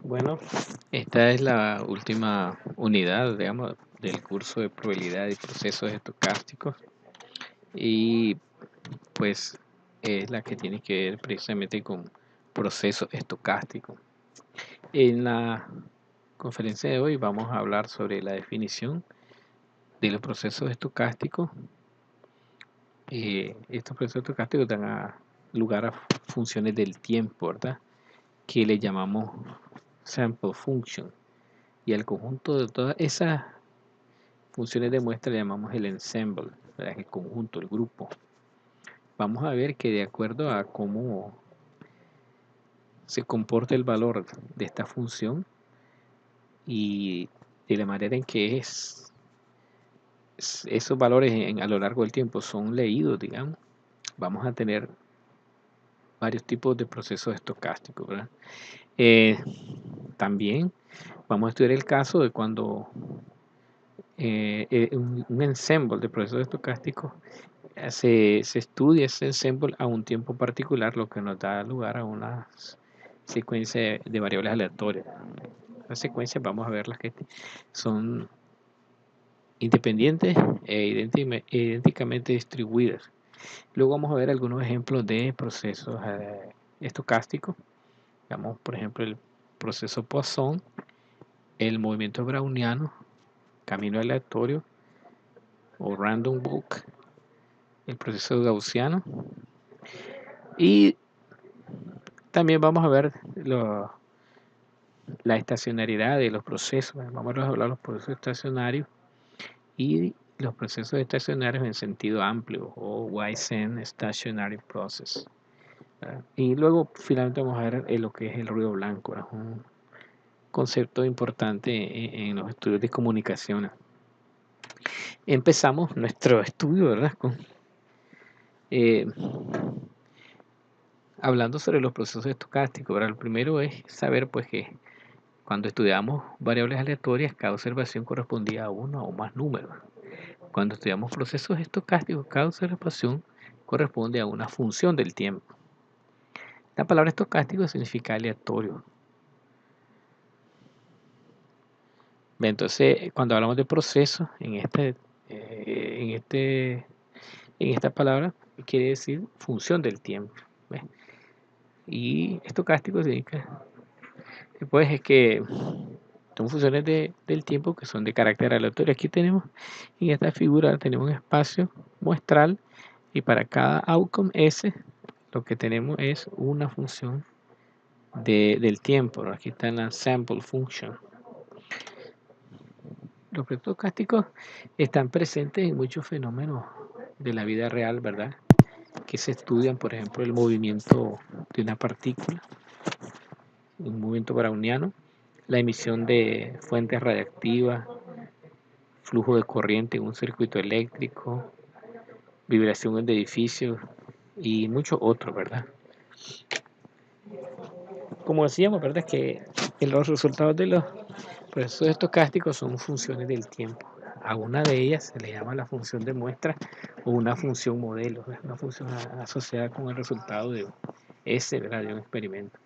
Bueno, esta es la última unidad, digamos, del curso de probabilidad y procesos estocásticos y pues es la que tiene que ver precisamente con procesos estocásticos. En la conferencia de hoy vamos a hablar sobre la definición de los procesos estocásticos. Estos procesos estocásticos dan lugar a funciones del tiempo, ¿verdad? Que le llamamos sample function. Y al conjunto de todas esas funciones de muestra le llamamos el ensemble, ¿verdad? El conjunto, el grupo. Vamos a ver que de acuerdo a cómo se comporta el valor de esta función y de la manera en que esos valores a lo largo del tiempo son leídos, digamos, vamos a tener varios tipos de procesos estocásticos, ¿verdad? También vamos a estudiar el caso de cuando un ensemble de procesos estocásticos se estudia ese ensemble a un tiempo particular, lo que nos da lugar a una secuencia de variables aleatorias. Las secuencias vamos a ver las que son independientes e idénticamente distribuidas. Luego vamos a ver algunos ejemplos de procesos estocásticos. Digamos, por ejemplo, el proceso Poisson, el movimiento browniano, camino aleatorio o random walk, el proceso gaussiano. Y también vamos a ver la estacionariedad de los procesos. Vamos a hablar de los procesos estacionarios y los procesos estacionarios en sentido amplio o Weizen Stationary Process. Y luego finalmente vamos a ver lo que es el ruido blanco, es un concepto importante en los estudios de comunicación. Empezamos nuestro estudio, ¿verdad? Eh, hablando sobre los procesos estocásticos. ¿Verdad? El primero es saber pues que cuando estudiamos variables aleatorias, cada observación correspondía a uno o más números. Cuando estudiamos procesos estocásticos, cada observación corresponde a una función del tiempo. La palabra estocástico significa aleatorio. Entonces, cuando hablamos de procesos, en esta palabra quiere decir función del tiempo. ¿Ves? Y estocástico significa, pues, es que son funciones del tiempo que son de carácter aleatorio. Aquí tenemos, en esta figura, tenemos un espacio muestral y para cada outcome S, lo que tenemos es una función del tiempo. Aquí está la sample function. Los procesos estocásticos están presentes en muchos fenómenos de la vida real, ¿verdad? Que se estudian, por ejemplo, el movimiento de una partícula, un movimiento browniano, la emisión de fuentes radiactivas, flujo de corriente en un circuito eléctrico, vibración de edificios y muchos otros, ¿verdad? Como decíamos, ¿verdad? Que los resultados de los procesos estocásticos son funciones del tiempo. A una de ellas se le llama la función de muestra o una función modelo, una función asociada con el resultado de ese, ¿verdad? De un experimento.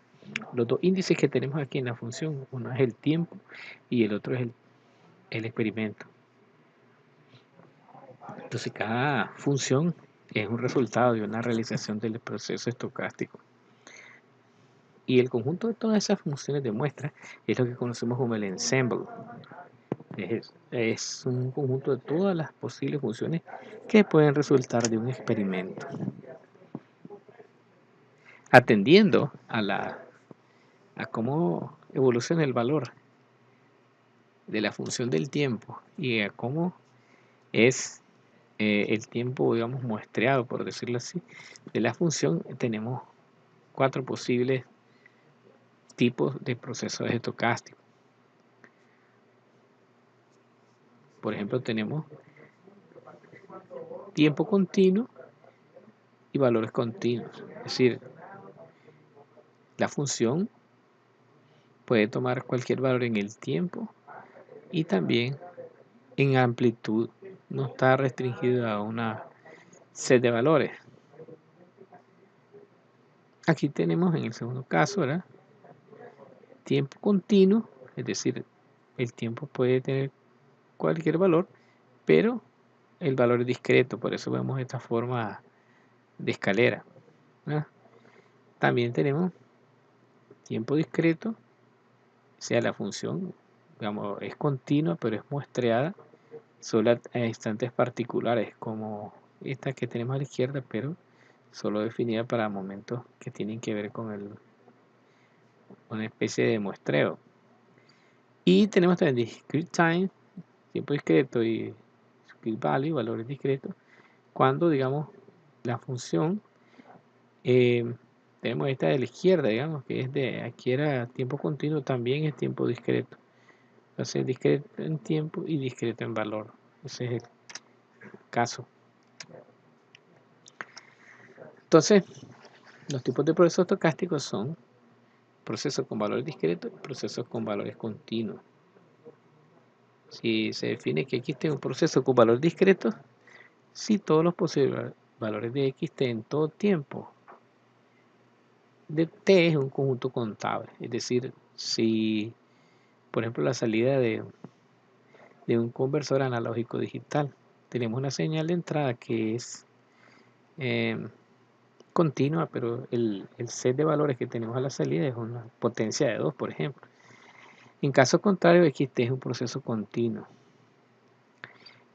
Los dos índices que tenemos aquí en la función, uno es el tiempo y el otro es el experimento. Entonces cada función es un resultado de una realización del proceso estocástico. Y el conjunto de todas esas funciones de muestra es lo que conocemos como el ensemble. Es un conjunto de todas las posibles funciones que pueden resultar de un experimento. Atendiendo a cómo evoluciona el valor de la función del tiempo y a cómo es el tiempo, digamos, muestreado, por decirlo así, de la función, tenemos 4 posibles tipos de procesos estocásticos. Por ejemplo, tenemos tiempo continuo y valores continuos. Es decir, la función puede tomar cualquier valor en el tiempo y también en amplitud. No está restringido a una set de valores. Aquí tenemos en el segundo caso, ¿verdad? tiempo continuo, es decir, el tiempo puede tener cualquier valor, pero el valor es discreto, por eso vemos esta forma de escalera, ¿no? También tenemos tiempo discreto, o sea, la función, digamos, es continua, pero es muestreada solo a instantes particulares, como esta que tenemos a la izquierda, pero solo definida para momentos que tienen que ver con una especie de muestreo. Y tenemos también discrete time, tiempo discreto, y discrete value, valores discretos, cuando, digamos, la función, tenemos esta de la izquierda, digamos, que es de aquí era tiempo continuo, también es tiempo discreto. Entonces, discreto en tiempo y discreto en valor. Ese es el caso. Entonces, los tipos de procesos estocásticos son procesos con valores discretos y procesos con valores continuos. Si se define que aquí existe un proceso con valor discreto, si todos los posibles valores de x en todo tiempo de t es un conjunto contable, es decir, si por ejemplo la salida de un conversor analógico digital tenemos una señal de entrada que es continua, pero el set de valores que tenemos a la salida es una potencia de 2, por ejemplo. En caso contrario, xt es un proceso continuo.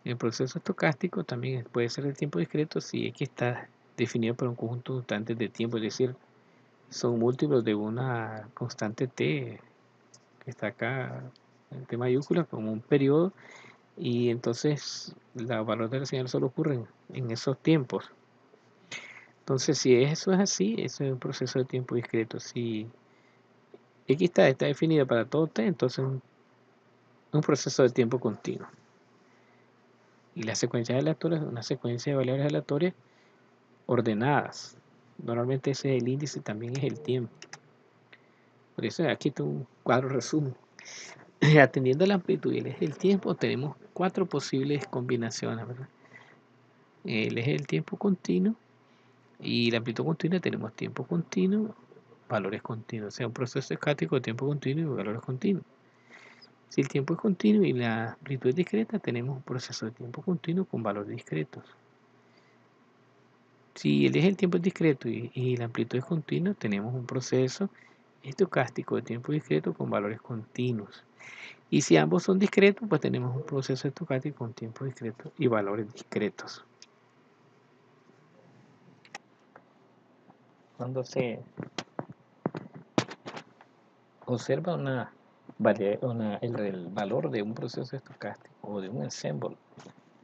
El proceso estocástico también puede ser de tiempo discreto si x está definido por un conjunto de constantes de tiempo, es decir, son múltiplos de una constante t que está acá en t mayúscula como un periodo, y entonces los valores de la señal solo ocurren en esos tiempos. Entonces, si eso es así, eso es un proceso de tiempo discreto. Si x está definido para todo t, entonces es un proceso de tiempo continuo. Y la secuencia aleatoria es una secuencia de variables aleatorias ordenadas. Normalmente ese es el índice, también es el tiempo. Por eso aquí está un cuadro resumen. Atendiendo a la amplitud y el eje del tiempo, tenemos 4 posibles combinaciones, ¿verdad? El eje del tiempo continuo y la amplitud continua, tenemos tiempo continuo, valores continuos, o sea, un proceso estático de tiempo continuo y valores continuos. Si el tiempo es continuo y la amplitud es discreta, tenemos un proceso de tiempo continuo con valores discretos. Si el eje del tiempo es discreto y la amplitud es continua, tenemos un proceso estocástico de tiempo discreto con valores continuos. Y si ambos son discretos, pues tenemos un proceso estocástico con tiempo discreto y valores discretos. Cuando se observa el valor de un proceso estocástico o de un ensemble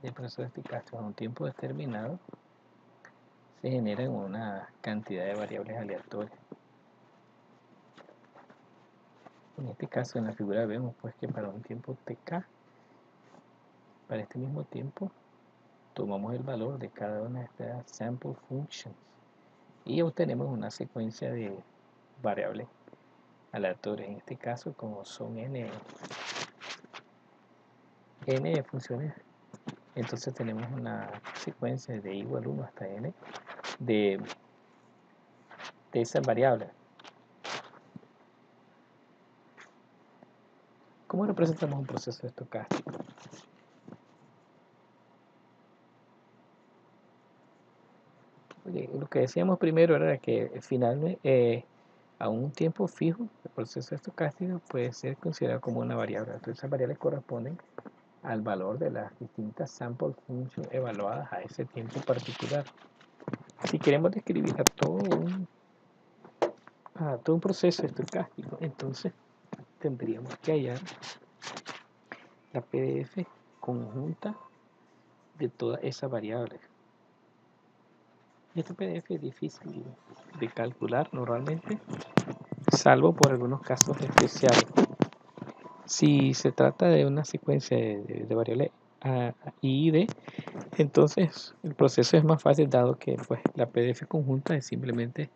de procesos estocásticos a un tiempo determinado, se genera una cantidad de variables aleatorias. En este caso, en la figura vemos pues que para un tiempo tk, para este mismo tiempo, tomamos el valor de cada una de estas sample functions y obtenemos una secuencia de variables aleatorias. En este caso, como son n de funciones, entonces tenemos una secuencia de igual 1 hasta n de esas variables. ¿Cómo representamos un proceso estocástico? Lo que decíamos primero era que finalmente a un tiempo fijo el proceso estocástico puede ser considerado como una variable. Entonces esas variables corresponden al valor de las distintas sample functions evaluadas a ese tiempo particular. Si queremos describir a todo un proceso estocástico, entonces tendríamos que hallar la PDF conjunta de todas esas variables. Este PDF es difícil de calcular normalmente, salvo por algunos casos especiales. Si se trata de una secuencia de variables A, I y D, entonces el proceso es más fácil, dado que pues, la PDF conjunta es simplemente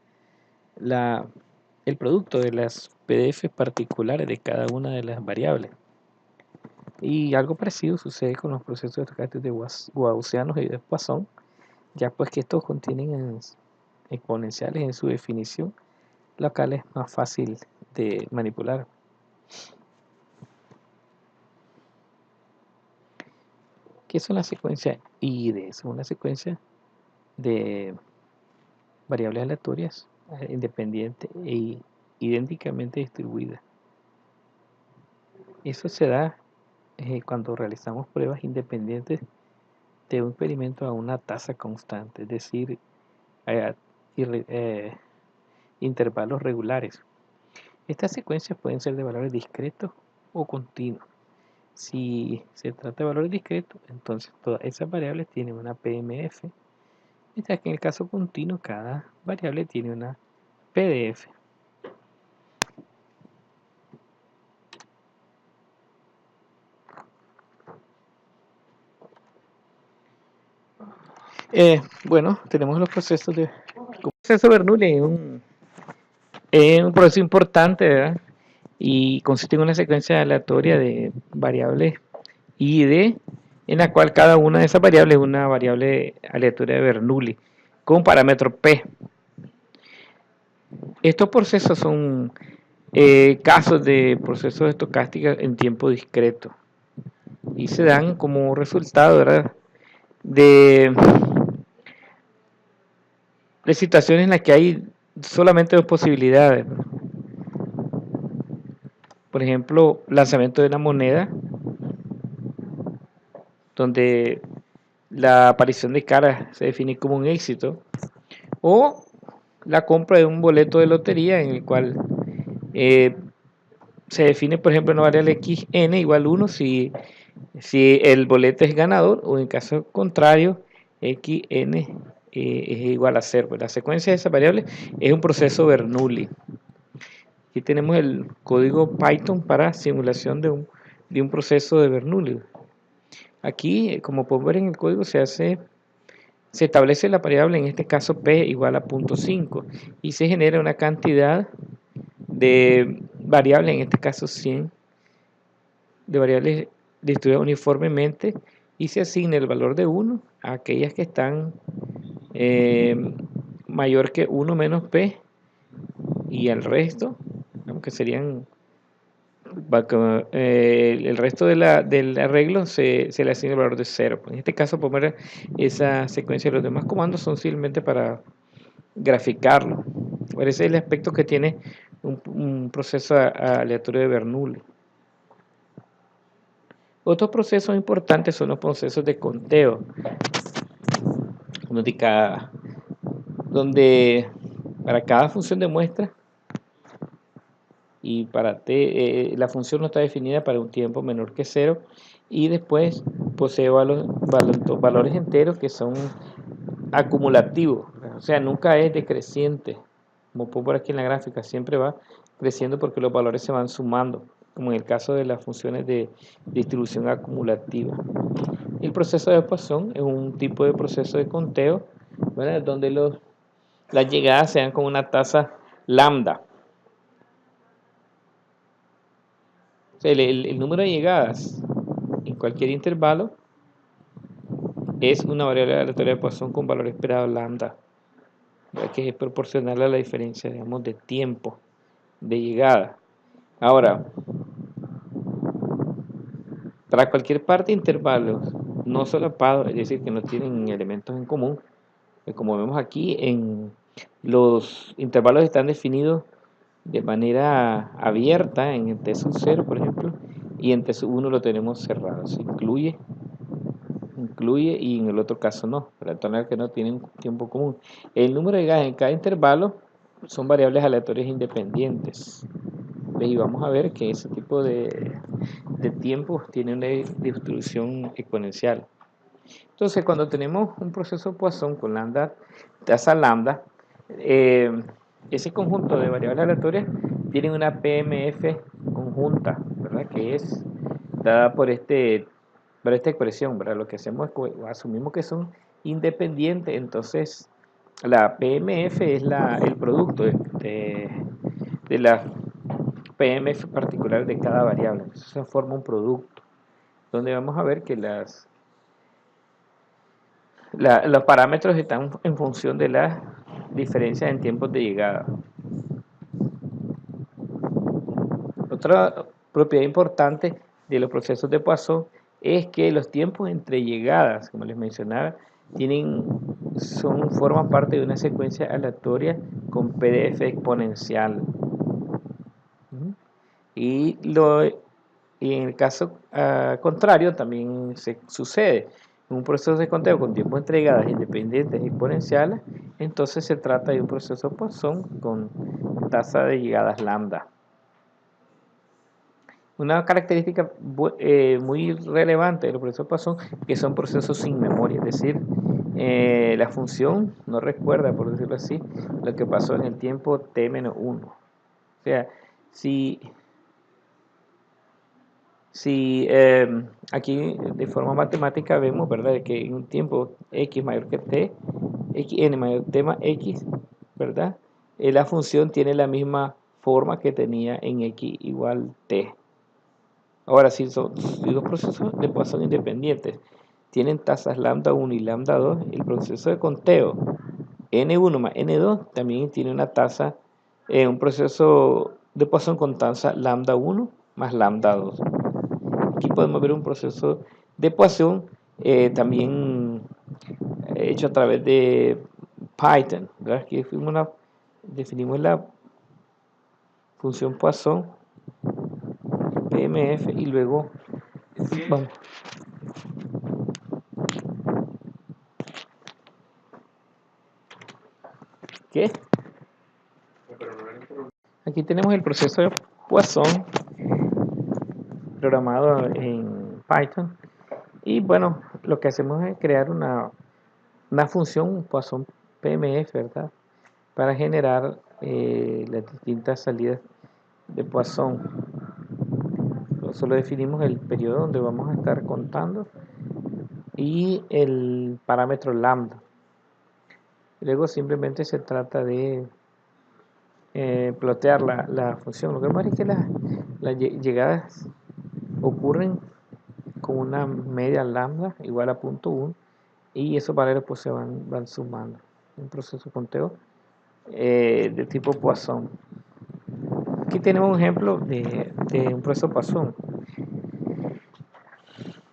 el producto de las PDF particulares de cada una de las variables. Y algo parecido sucede con los procesos estocásticos de gaussianos y de Poisson, ya pues que estos contienen exponenciales en su definición, lo cual es más fácil de manipular. ¿Qué son las secuencias ID? Son una secuencia de variables aleatorias independientes e idénticamente distribuidas. Eso se da cuando realizamos pruebas independientes de un experimento a una tasa constante, es decir, a intervalos regulares. Estas secuencias pueden ser de valores discretos o continuos. Si se trata de valores discretos, entonces todas esas variables tienen una PMF, mientras que en el caso continuo cada variable tiene una PDF. Bueno, tenemos los procesos de... El proceso Bernoulli es un proceso importante, ¿verdad? Y consiste en una secuencia aleatoria de variables I y D, en la cual cada una de esas variables es una variable aleatoria de Bernoulli con parámetro P. Estos procesos son casos de procesos de estocástica en tiempo discreto y se dan como resultado, ¿verdad?, de situaciones en las que hay solamente dos posibilidades. Por ejemplo, lanzamiento de una moneda, donde la aparición de cara se define como un éxito, o la compra de un boleto de lotería en el cual se define, por ejemplo, una variable xn igual 1 si el boleto es ganador, o en caso contrario, xn es igual a 0. La secuencia de esas variables es un proceso Bernoulli. Aquí tenemos el código Python para simulación de un proceso de Bernoulli. Aquí, como podemos ver en el código, se establece la variable, en este caso p igual a 0.5, y se genera una cantidad de variables, en este caso 100, de variables distribuidas uniformemente, y se asigna el valor de 1 a aquellas que están mayor que 1 menos p, y el resto, aunque serían el resto del arreglo se le asigna el valor de 0. En este caso, poner esa secuencia de los demás comandos son simplemente para graficarlo. Ese es el aspecto que tiene un proceso aleatorio de Bernoulli. Otros procesos importantes son los procesos de conteo, donde para cada función de muestra y para t, la función no está definida para un tiempo menor que 0, y después posee valores enteros que son acumulativos, o sea, nunca es decreciente, como pongo por aquí en la gráfica, siempre va creciendo porque los valores se van sumando, como en el caso de las funciones de distribución acumulativa. El proceso de Poisson es un tipo de proceso de conteo, ¿verdad?, donde las llegadas se dan con una tasa lambda. O sea, el número de llegadas en cualquier intervalo es una variable aleatoria de Poisson con valor esperado lambda, que es proporcional a la diferencia, digamos, de tiempo de llegada. Ahora, para cualquier parte de intervalos no solapados, es decir, que no tienen elementos en común, como vemos aquí, los intervalos están definidos de manera abierta en el t sub 0, por ejemplo, y en t sub 1 lo tenemos cerrado, se incluye, y en el otro caso no, para tener que no tienen tiempo común. El número de gas en cada intervalo son variables aleatorias independientes. Y vamos a ver que ese tipo de tiempos tiene una distribución exponencial. Entonces, cuando tenemos un proceso Poisson con lambda, tasa lambda, ese conjunto de variables aleatorias tienen una PMF conjunta, ¿verdad?, que es dada por esta expresión, ¿verdad? Lo que hacemos es que asumimos que son independientes, entonces la PMF es el producto de la PMF particular de cada variable. Entonces se forma un producto, donde vamos a ver que los parámetros están en función de la diferencia en tiempos de llegada. propiedad importante de los procesos de Poisson es que los tiempos entre llegadas, como les mencionaba, forman parte de una secuencia aleatoria con PDF exponencial. Y, y en el caso contrario también sucede. En un proceso de conteo con tiempos entre llegadas independientes e exponenciales, entonces se trata de un proceso Poisson con tasa de llegadas lambda. Una característica muy relevante de los procesos Poisson que son procesos sin memoria, es decir, la función no recuerda, por decirlo así, lo que pasó en el tiempo t-1. O sea, si aquí de forma matemática vemos, ¿verdad?, que en un tiempo x mayor que t, n mayor t más x, ¿verdad?, la función tiene la misma forma que tenía en x igual t. Ahora, si dos procesos de Poisson independientes tienen tasas lambda 1 y lambda 2, el proceso de conteo n1 más n2 también tiene una tasa, un proceso de Poisson con tasa lambda 1 más lambda 2. Aquí podemos ver un proceso de Poisson también hecho a través de Python, ¿verdad? Aquí definimos la función Poisson PMF y luego vamos. ¿Qué? Aquí tenemos el proceso de Poisson programado en Python y bueno, lo que hacemos es crear una función Poisson PMF, ¿verdad?, para generar las distintas salidas de Poisson. Solo definimos el periodo donde vamos a estar contando y el parámetro lambda. Luego simplemente se trata de plotear la función. Lo que pasa es que las llegadas ocurren con una media lambda igual a 0.1 y esos valores pues se van sumando. Un proceso de conteo de tipo Poisson. Aquí tenemos un ejemplo de un proceso Poisson.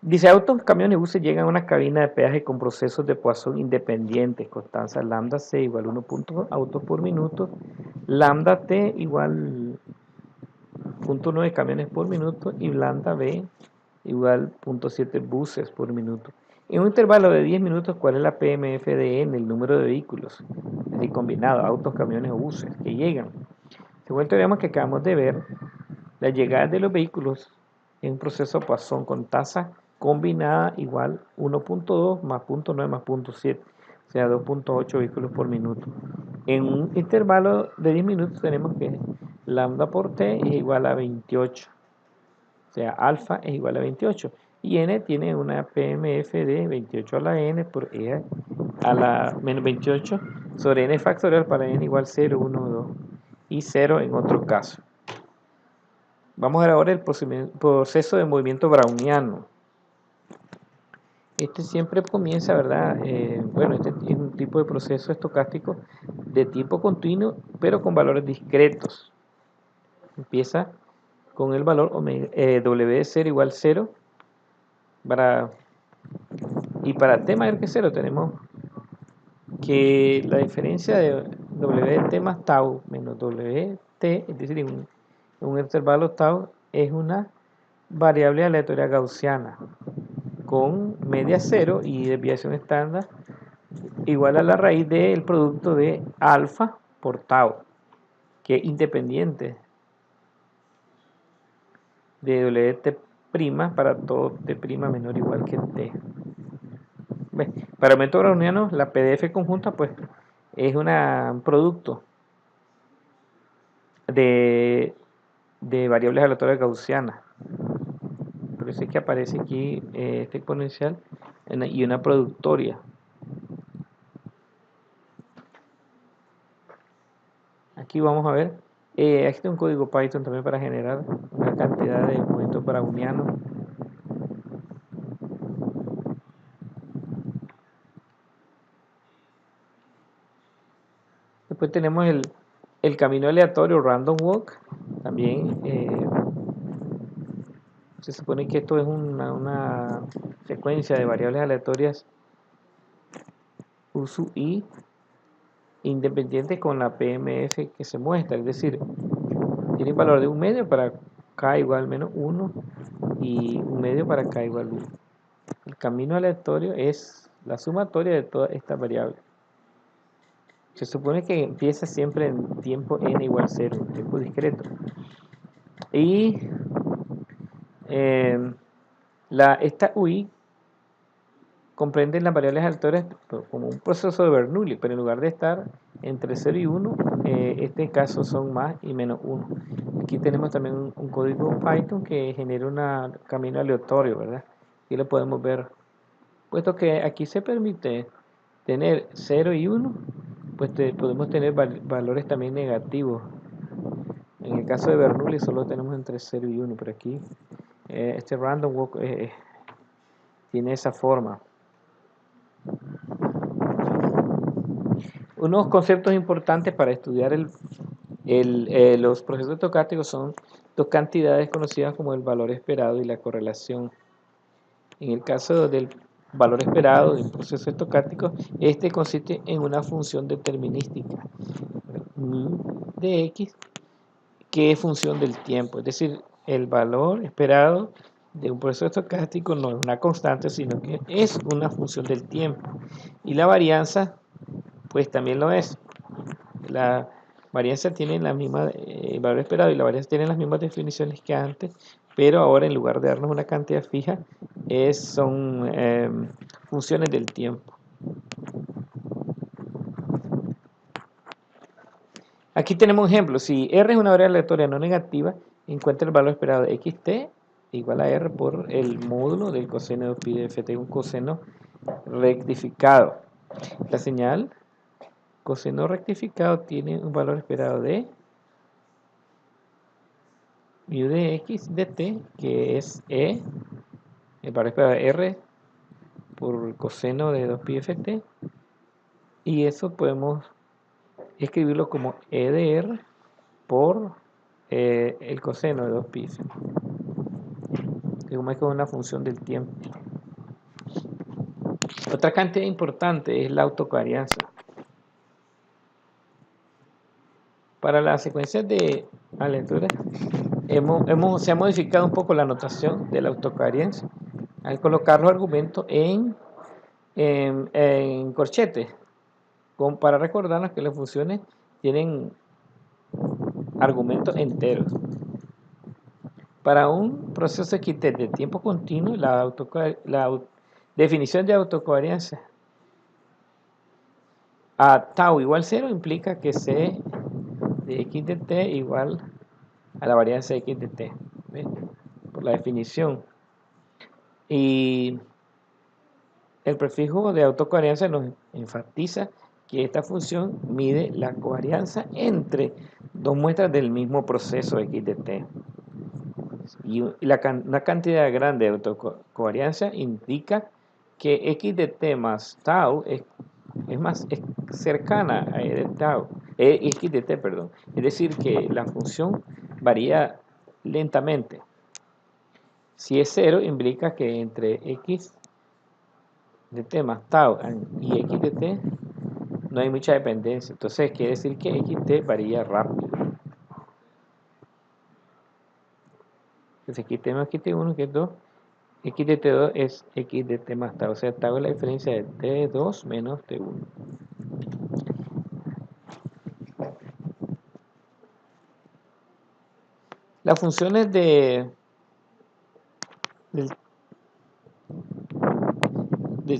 Dice, autos, camiones y buses llegan a una cabina de peaje con procesos de Poisson independientes, constanza lambda c igual 1 autos por minuto, lambda t igual 0.9 camiones por minuto y lambda b igual 0.7 buses por minuto. En un intervalo de 10 minutos, ¿cuál es la PMF de n, el número de vehículos? Es decir, combinado, autos, camiones o buses que llegan. Según el teorema que acabamos de ver, la llegada de los vehículos en un proceso Poisson con tasa combinada igual 1.2 más 0.9 más 0.7, o sea 2.8 vehículos por minuto. En un intervalo de 10 minutos tenemos que lambda por t es igual a 28, o sea alfa es igual a 28 y n tiene una PMF de 28 a la n por e a la menos 28 sobre n factorial para n igual 0, 1, 2 y 0 en otro caso. Vamos a ver ahora el proceso de movimiento browniano. Este siempre comienza, ¿verdad? Bueno, este es un tipo de proceso estocástico de tipo continuo, pero con valores discretos. Empieza con el valor W de 0 igual 0. Y para t mayor que 0 tenemos que la diferencia de WT más tau menos WT, es decir, en un intervalo tau, es una variable aleatoria gaussiana con media 0 y desviación estándar igual a la raíz del producto de alfa por tau, que es independiente de WT' para todo T' menor o igual que T. Para el método browniano, la PDF conjunta pues es un producto de variables aleatorias gaussianas. Por eso es que aparece aquí este exponencial y una productoria. Aquí vamos a ver, aquí está un código Python también para generar una cantidad de movimientos brownianos. Después tenemos el camino aleatorio, random walk, también Se supone que esto es una secuencia de variables aleatorias U sub I independiente con la PMF que se muestra, es decir, tiene valor de un medio para k igual menos 1 y un medio para k igual 1. El camino aleatorio es la sumatoria de todas estas variables. Se supone que empieza siempre en tiempo n igual 0, en tiempo discreto. Y esta UI comprende las variables aleatorias como un proceso de Bernoulli, pero en lugar de estar entre 0 y 1, este caso son más y menos 1. Aquí tenemos también un código Python que genera un camino aleatorio, ¿verdad? Aquí lo podemos ver. Puesto que aquí se permite tener 0 y 1, pues podemos tener valores también negativos. En el caso de Bernoulli solo tenemos entre 0 y 1, pero aquí este random walk tiene esa forma. Unos conceptos importantes para estudiar los procesos estocásticos son dos cantidades conocidas como el valor esperado y la correlación. En el caso del valor esperado del proceso estocástico, este consiste en una función determinística de x que es función del tiempo, es decir, el valor esperado de un proceso estocástico no es una constante, sino que es una función del tiempo. Y la varianza, pues también lo es. La varianza tiene la misma, el valor esperado y la varianza tienen las mismas definiciones que antes, pero ahora en lugar de darnos una cantidad fija, son funciones del tiempo. Aquí tenemos un ejemplo. Si R es una variable aleatoria no negativa, encuentra el valor esperado de xt igual a R por el módulo del coseno de pi de ft, un coseno rectificado. La señal coseno rectificado tiene un valor esperado de mu de x de t, que es E, el valor esperado de R por coseno de 2pi ft, y eso podemos escribirlo como E de R por el coseno de 2pi ft, como es una función del tiempo. Otra cantidad importante es la autocovarianza. Para las secuencias de aleatorias se ha modificado un poco la notación de la autocovarianza al colocar los argumentos en corchetes, para recordarnos que las funciones tienen argumentos enteros. Para un proceso XT de tiempo continuo, la definición de autocovarianza a tau igual 0 implica que C de x de t igual a la varianza x de t, ¿ves? Por la definición. Y el prefijo de autocovarianza nos enfatiza que esta función mide la covarianza entre dos muestras del mismo proceso x de t. Y una cantidad grande de autocovarianza indica que x de t más tau es cercana a e de tau, x de t, perdón. Es decir, que la función varía lentamente. Si es 0, implica que entre x de t más tau y x de t no hay mucha dependencia. Entonces quiere decir que x de t varía rápido. Entonces aquí tenemos xt1 que es 2, x de t2 es x de t más tau, o sea, tau es la diferencia de t2 menos t1. Las funciones del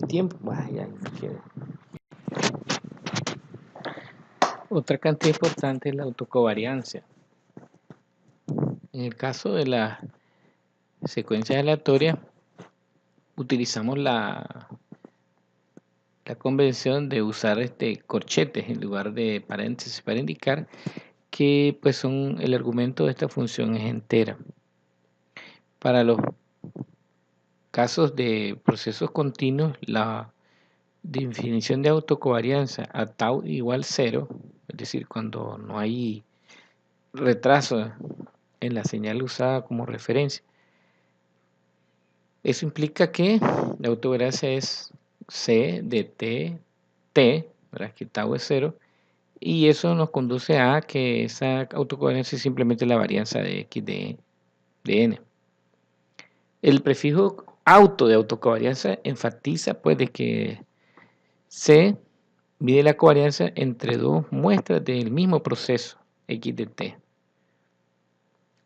tiempo, otra cantidad importante es la autocovariancia. En el caso de la secuencia aleatoria, utilizamos la convención de usar corchetes en lugar de paréntesis para indicar que pues el argumento de esta función es entera. Para los casos de procesos continuos, la definición de autocovarianza a tau igual 0, es decir, cuando no hay retraso en la señal usada como referencia, Eso implica que la autocovarianza es C de T, ¿verdad? Que tau es 0, y eso nos conduce a que esa autocovarianza es simplemente la varianza de X de N. El prefijo auto de autocovarianza enfatiza pues de que C mide la covarianza entre dos muestras del mismo proceso, X de T.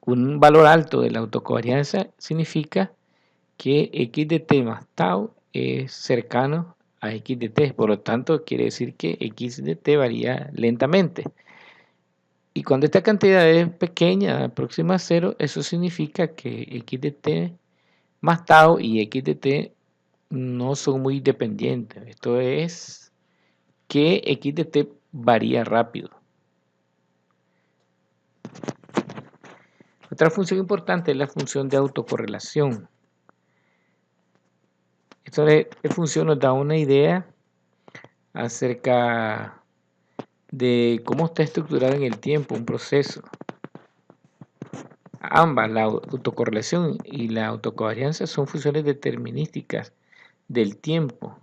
Un valor alto de la autocovarianza significa que X de T más tau es cercano a X de T, por lo tanto quiere decir que X de T varía lentamente. Y cuando esta cantidad es pequeña, próxima a 0, eso significa que X de T más tau y X de T no son muy dependientes. Esto es que X de T varía rápido. Otra función importante es la función de autocorrelación. Esta función nos da una idea acerca de cómo está estructurado en el tiempo un proceso. Ambas, la autocorrelación y la autocovarianza, son funciones determinísticas del tiempo.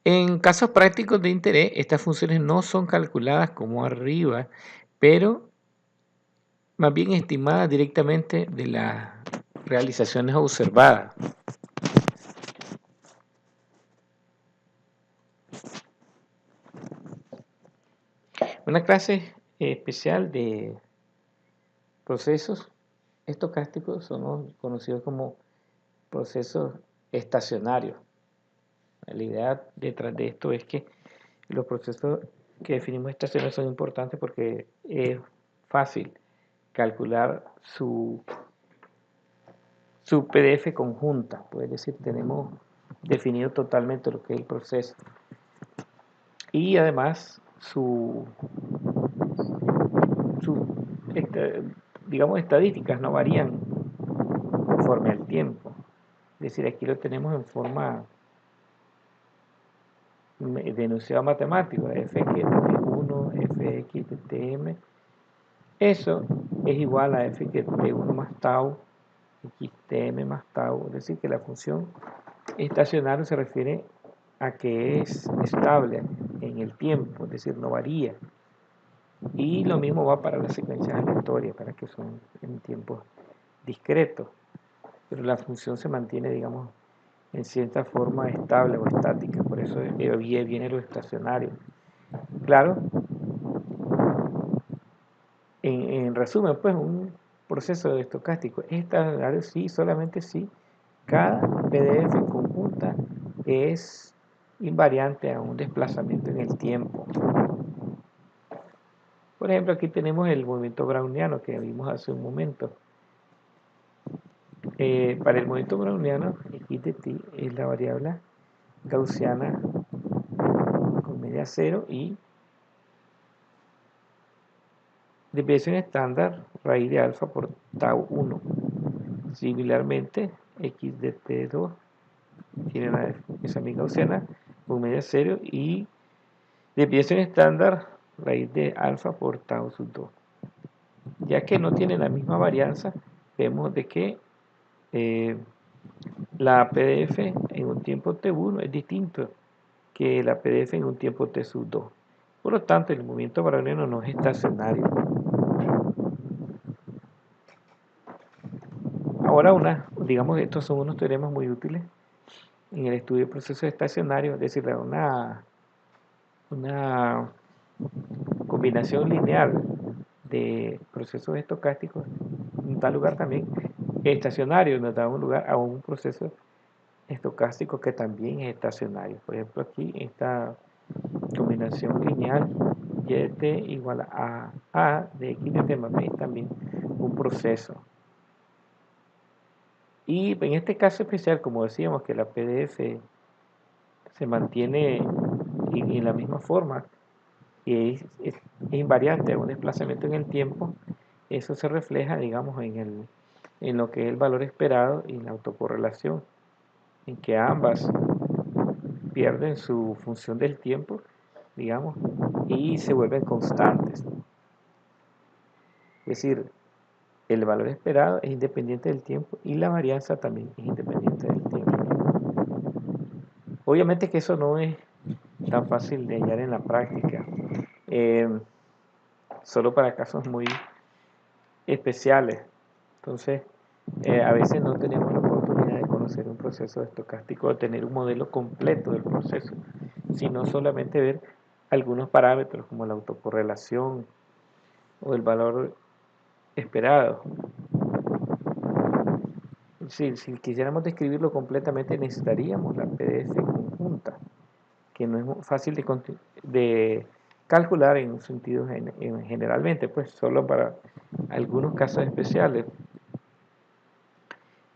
En casos prácticos de interés, estas funciones no son calculadas como arriba, pero más bien estimadas directamente de las realizaciones observadas. Una clase especial de procesos estocásticos son conocidos como procesos estacionarios. La idea detrás de esto es que los procesos que definimos estacionarios son importantes porque es fácil calcular su PDF conjunta, es decir, tenemos definido totalmente lo que es el proceso. Y además digamos, estadísticas no varían conforme al tiempo. Es decir, aquí lo tenemos en forma de enunciado matemático, fx de t1, fx de tm. Eso es igual a fx de t1 más tau, xtm más tau. Es decir, que la función estacionario se refiere a que es estable en el tiempo, es decir, no varía. Y lo mismo va para las secuencias aleatorias, para que son en tiempos discretos. Pero la función se mantiene, digamos, en cierta forma estable o estática, por eso viene lo estacionario. Claro, en resumen, pues un proceso estocástico es estacionario sí, solamente si cada PDF conjunta es invariante a un desplazamiento en el tiempo. Por ejemplo, aquí tenemos el movimiento browniano que vimos hace un momento. Para el movimiento browniano, x de t es la variable gaussiana con media 0 y desviación estándar raíz de alfa por tau 1. Similarmente, x de t2 tiene esa misma gaussiana con media 0 y desviación estándar raíz de alfa por tau sub 2. Ya que no tiene la misma varianza, vemos de que la PDF en un tiempo t1 es distinto que la PDF en un tiempo t sub 2. Por lo tanto, el movimiento browniano no es estacionario. Ahora, digamos que estos son unos teoremas muy útiles en el estudio de procesos estacionarios, es decir, una combinación lineal de procesos estocásticos da lugar también estacionario, nos da un lugar a un proceso estocástico que también es estacionario. Por ejemplo, aquí esta combinación lineal y de t igual a de x de t más b es también un proceso. Y en este caso especial, como decíamos que la PDF se mantiene en la misma forma y es invariante a un desplazamiento en el tiempo, eso se refleja, digamos, en lo que es el valor esperado y la autocorrelación, en que ambas pierden su función del tiempo, digamos, y se vuelven constantes. Es decir, el valor esperado es independiente del tiempo y la varianza también es independiente del tiempo. Obviamente que eso no es tan fácil de hallar en la práctica, solo para casos muy especiales. Entonces, a veces no tenemos la oportunidad de conocer un proceso estocástico o tener un modelo completo del proceso, sino solamente ver algunos parámetros como la autocorrelación o el valor esperado. Si quisiéramos describirlo completamente, necesitaríamos la PDF conjunta, que no es fácil de calcular en un sentido generalmente, pues solo para algunos casos especiales.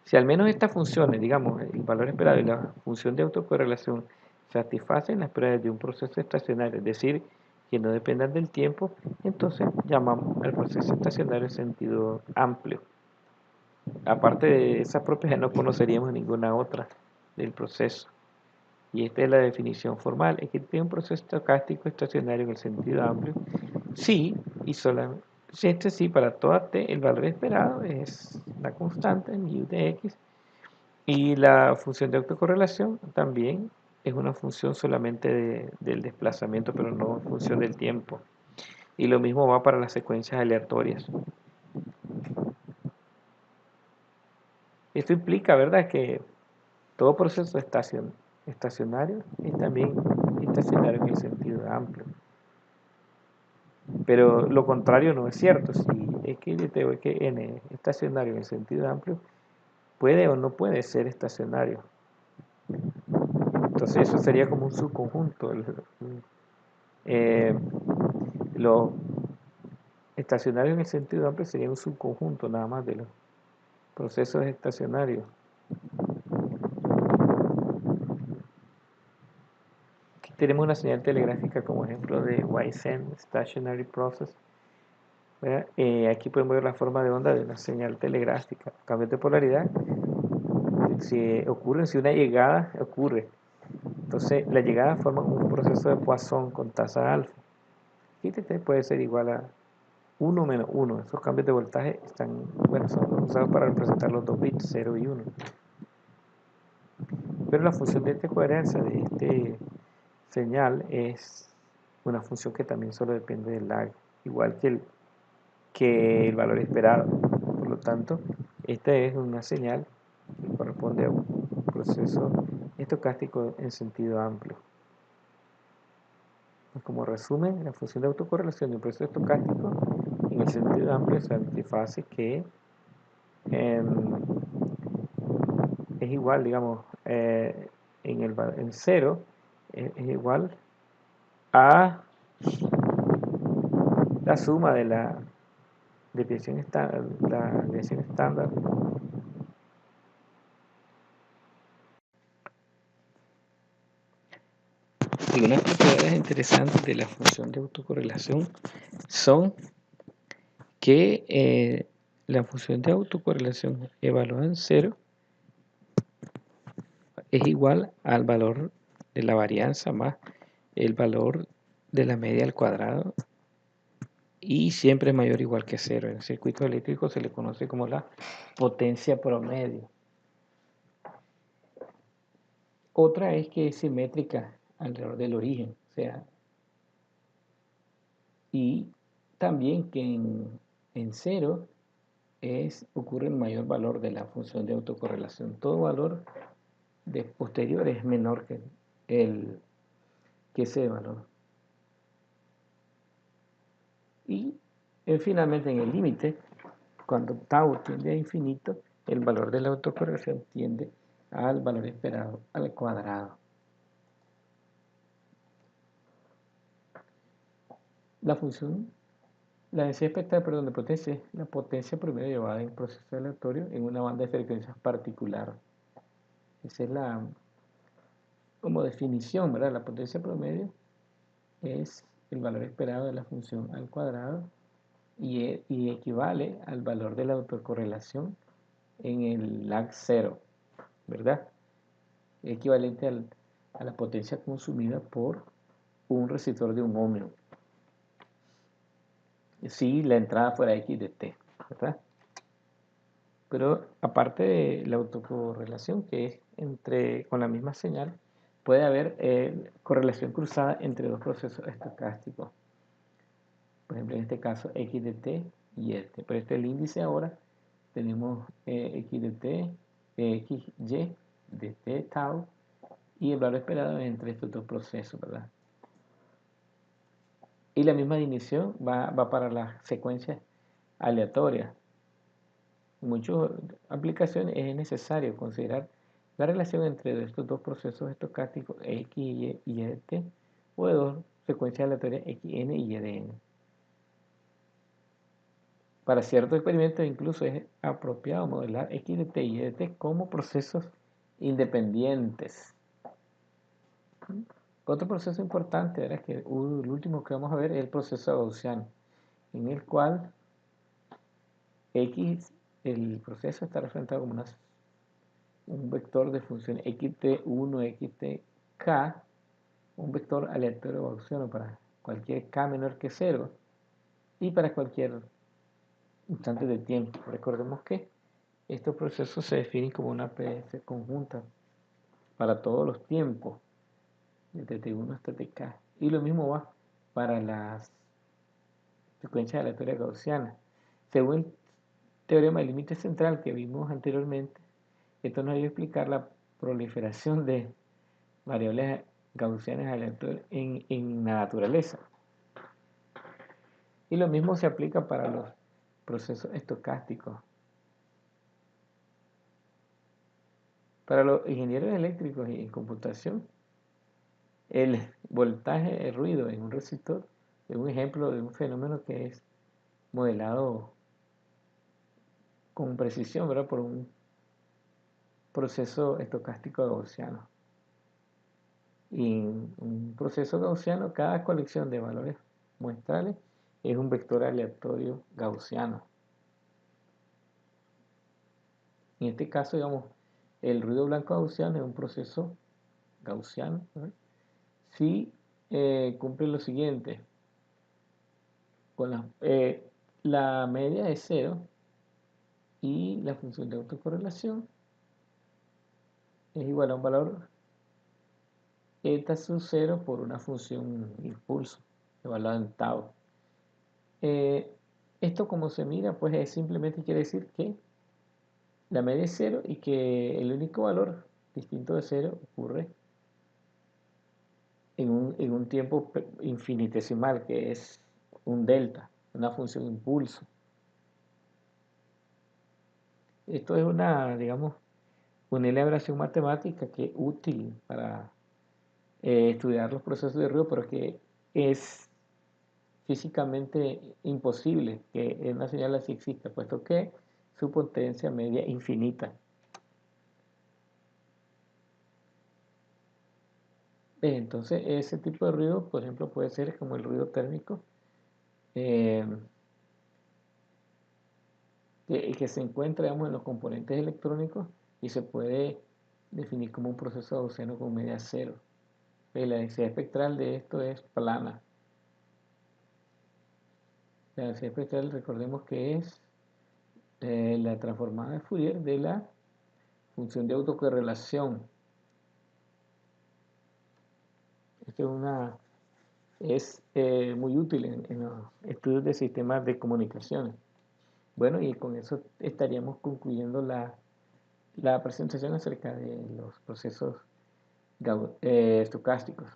Si al menos estas funciones, digamos, el valor esperado y la función de autocorrelación, satisfacen las pruebas de un proceso estacionario, es decir, que no dependan del tiempo, entonces llamamos al proceso estacionario en sentido amplio. Aparte de esas propiedades, no conoceríamos ninguna otra del proceso. Y esta es la definición formal. ¿Existe un proceso estocástico estacionario en el sentido amplio? Sí, y solamente. Si este sí, para toda t, el valor esperado es la constante mu de x. Y la función de autocorrelación también es una función solamente del desplazamiento, pero no función del tiempo. Y lo mismo va para las secuencias aleatorias. Esto implica, ¿verdad?, que todo proceso estacionario es también estacionario en el sentido amplio. Pero lo contrario no es cierto. Si es que yo tengo que n es estacionario en el sentido amplio, puede o no puede ser estacionario. Entonces eso sería como un subconjunto. Lo estacionario en el sentido amplio sería un subconjunto nada más de los procesos estacionarios. Aquí tenemos una señal telegráfica como ejemplo de Wisen Stationary Process. Aquí podemos ver la forma de onda de una señal telegráfica. Cambios de polaridad ocurren si una llegada ocurre. Entonces la llegada forma un proceso de Poisson con tasa alfa. Y T puede ser igual a 1 menos 1. Esos cambios de voltaje son usados para representar los dos bits 0 y 1. Pero la función de esta coherencia de este señal es una función que también solo depende del lag, igual que el valor esperado. Por lo tanto, esta es una señal que corresponde a un proceso estocástico en sentido amplio. Como resumen, la función de autocorrelación de un proceso estocástico en el sentido amplio satisface que es igual, digamos, en cero es igual a la suma de la desviación estándar, Algunas propiedades interesantes de la función de autocorrelación son que la función de autocorrelación evaluada en cero es igual al valor de la varianza más el valor de la media al cuadrado y siempre es mayor o igual que cero. En circuitos eléctricos se le conoce como la potencia promedio. Otra es que es simétrica alrededor del origen, o sea, y también que en cero ocurre el mayor valor de la función de autocorrelación. Todo valor de posterior es menor que ese valor. Y finalmente en el límite, cuando tau tiende a infinito, el valor de la autocorrelación tiende al valor esperado al cuadrado. La función, la densidad espectral, perdón, de potencia es la potencia promedio llevada en proceso aleatorio en una banda de frecuencias particular. Esa es la como definición, ¿verdad? La potencia promedio es el valor esperado de la función al cuadrado y equivale al valor de la autocorrelación en el lag 0, ¿verdad? Equivalente a la potencia consumida por un resistor de un ohmio. Si la entrada fuera x de t, ¿verdad? Pero aparte de la autocorrelación, que es con la misma señal, puede haber correlación cruzada entre dos procesos estocásticos. Por ejemplo, en este caso, x de t y y de t. Pero este es el índice ahora. Tenemos x de t, xy de t tau, y el valor esperado entre estos dos procesos, ¿verdad? Y la misma definición va para las secuencias aleatorias. En muchas aplicaciones es necesario considerar la relación entre estos dos procesos estocásticos x y y de t, o de dos secuencias aleatorias xn y y de n. Para ciertos experimentos incluso es apropiado modelar x de t y y de t como procesos independientes. Otro proceso importante, ¿verdad? Que el último que vamos a ver es el proceso gaussiano, en el cual x, el proceso está representado como un vector de función xt1, xt,k, un vector aleatorio gaussiano para cualquier k menor que 0 y para cualquier instante de tiempo. Recordemos que estos procesos se definen como una PS conjunta para todos los tiempos, desde t1 hasta tk. Y lo mismo va para las secuencias aleatorias gaussianas. Según el teorema del límite central que vimos anteriormente, esto nos ayuda a explicar la proliferación de variables gaussianas aleatorias en la naturaleza. Y lo mismo se aplica para los procesos estocásticos. Para los ingenieros eléctricos y en computación, el voltaje, el ruido en un resistor es un ejemplo de un fenómeno que es modelado con precisión, ¿verdad? Por un proceso estocástico gaussiano. Y en un proceso gaussiano, cada colección de valores muestrales es un vector aleatorio gaussiano. En este caso, digamos, el ruido blanco gaussiano es un proceso gaussiano, ¿verdad? Si cumple lo siguiente: con la media es 0 y la función de autocorrelación es igual a un valor eta sub 0 por una función impulso evaluada en tau. Esto, como se mira, pues simplemente quiere decir que la media es 0 y que el único valor distinto de 0 ocurre en un tiempo infinitesimal, que es un delta, una función impulso. Esto es digamos, una elaboración matemática que es útil para estudiar los procesos de ruido, pero que es físicamente imposible que una señal así exista, puesto que su potencia media es infinita. Entonces, ese tipo de ruido, por ejemplo, puede ser como el ruido térmico, eh, que se encuentra, digamos, en los componentes electrónicos y se puede definir como un proceso gaussiano con media cero. La densidad espectral de esto es plana. La densidad espectral, recordemos que es la transformada de Fourier de la función de autocorrelación. Esto es muy útil en los estudios de sistemas de comunicaciones. Bueno, y con eso estaríamos concluyendo la presentación acerca de los procesos estocásticos.